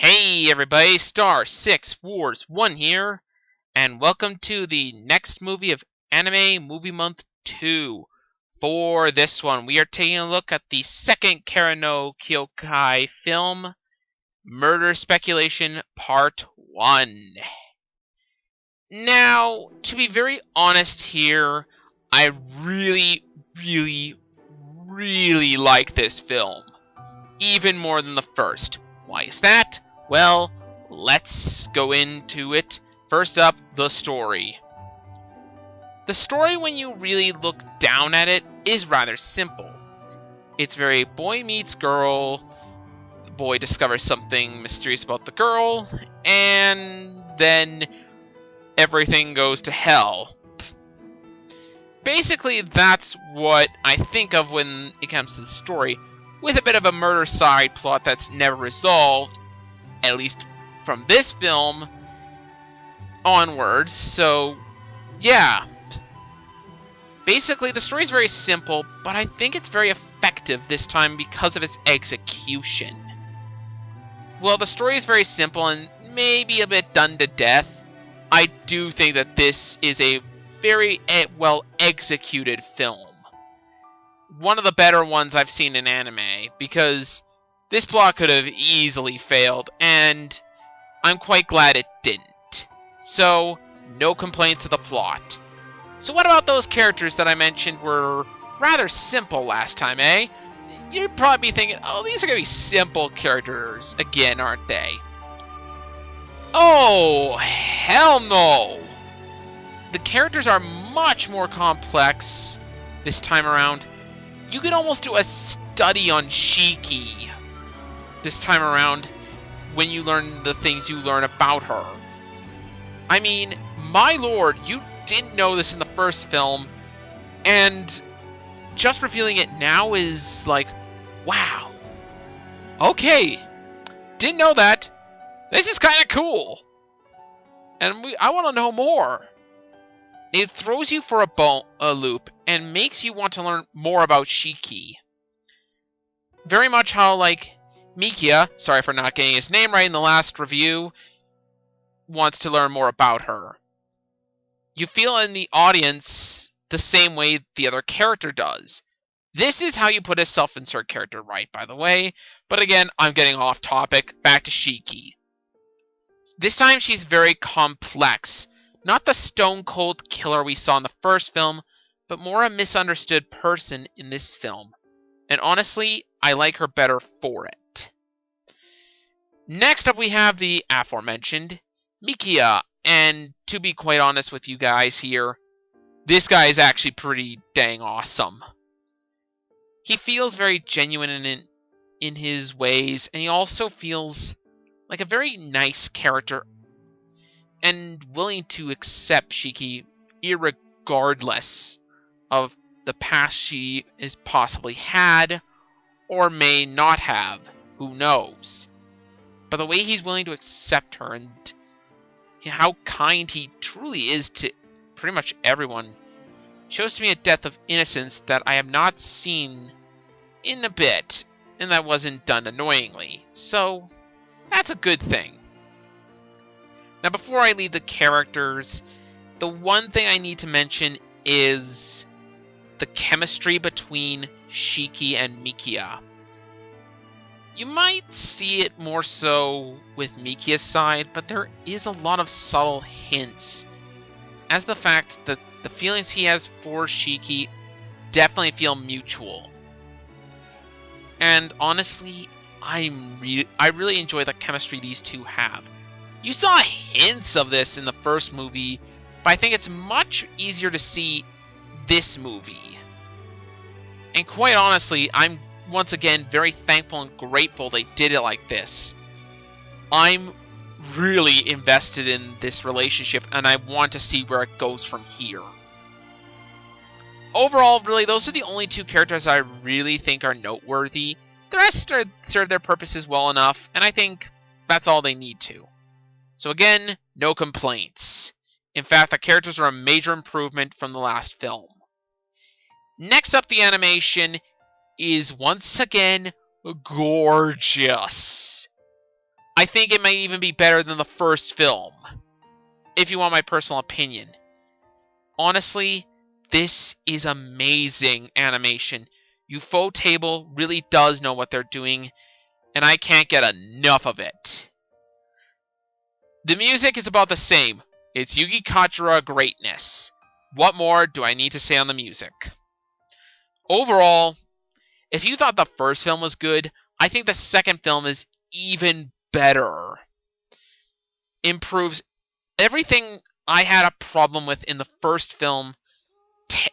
Hey everybody, Star 6 Wars 1 here, and welcome to the next movie of Anime Movie Month 2. For this one, we are taking a look at the second Kara Kyoukai film, Murder Speculation Part 1. Now, to be very honest here, I really like this film, even more than the first. Why is that? Well, let's go into it. First up, the story. The story, when you really look down at it, is rather simple. It's very boy meets girl, the boy discovers something mysterious about the girl, and then everything goes to hell. Basically, that's what I think of when it comes to the story, with a bit of a murder side plot that's never resolved, at least from this film onwards. So, yeah. Basically, the story is very simple, but I think it's very effective this time because of its execution. Well, the story is very simple and maybe a bit done to death. I do think that this is a very well executed film. One of the better ones I've seen in anime, because this plot could have easily failed, and I'm quite glad it didn't. So, no complaints to the plot. So what about those characters that I mentioned were rather simple last time, eh? You'd probably be thinking, oh, these are going to be simple characters again, aren't they? Oh, hell no! The characters are much more complex this time around. You could almost do a study on Cheeky this time around when you learn the things you learn about her. I mean, my lord, you didn't know this in the first film, and just revealing it now is like, wow. Okay, didn't know that. This is kind of cool. And I want to know more. It throws you for a loop and makes you want to learn more about Cheeky. Very much how, like, Mekia, sorry for not getting his name right in the last review, wants to learn more about her. You feel in the audience the same way the other character does. This is how you put a self-insert character right, by the way. But again, I'm getting off topic. Back to Cheeky. This time she's very complex. Not the stone-cold killer we saw in the first film, but more a misunderstood person in this film. And honestly, I like her better for it. Next up we have the aforementioned Mekia. And to be quite honest with you guys here, this guy is actually pretty dang awesome. He feels very genuine in his ways, and he also feels like a very nice character and willing to accept Cheeky irregardless of the past she is possibly had or may not have. Who knows? But the way he's willing to accept her and how kind he truly is to pretty much everyone shows to me a depth of innocence that I have not seen in a bit, and that wasn't done annoyingly. So, that's a good thing. Now, before I leave the characters, the one thing I need to mention is the chemistry between Cheeky and Mekia. You might see it more so with Mekia's side, but there is a lot of subtle hints, as the fact that the feelings he has for Cheeky definitely feel mutual. And honestly, I really enjoy the chemistry these two have. You saw hints of this in the first movie, but I think it's much easier to see this movie. And quite honestly, I'm once again very thankful and grateful they did it like this. I'm really invested in this relationship, and I want to see where it goes from here. Overall, really, those are the only two characters I really think are noteworthy. The rest serve their purposes well enough, and I think that's all they need to. So again, no complaints. In fact, the characters are a major improvement from the last film. Next up, the animation is once again gorgeous. I think it might even be better than the first film, if you want my personal opinion. Honestly, this is amazing animation. Ufotable really does know what they're doing, and I can't get enough of it. The music is about the same. It's Yuki Kachira greatness. What more do I need to say on the music? Overall, if you thought the first film was good, I think the second film is even better. Improves everything I had a problem with in the first film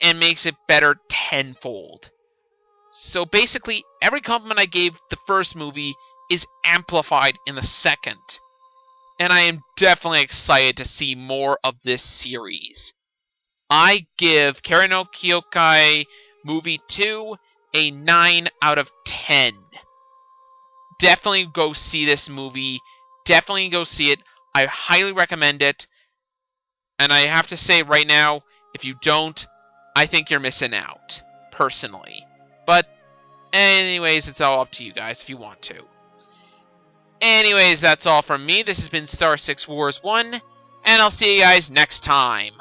and makes it better tenfold. So basically, every compliment I gave the first movie is amplified in the second. And I am definitely excited to see more of this series. I give Karen no Kyoukai Movie 2 a 9 out of 10. Definitely go see this movie. Definitely go see it. I highly recommend it. And I have to say right now, if you don't, I think you're missing out, personally. But anyways, it's all up to you guys if you want to. Anyways, that's all from me. This has been Star 6 Wars 1, and I'll see you guys next time.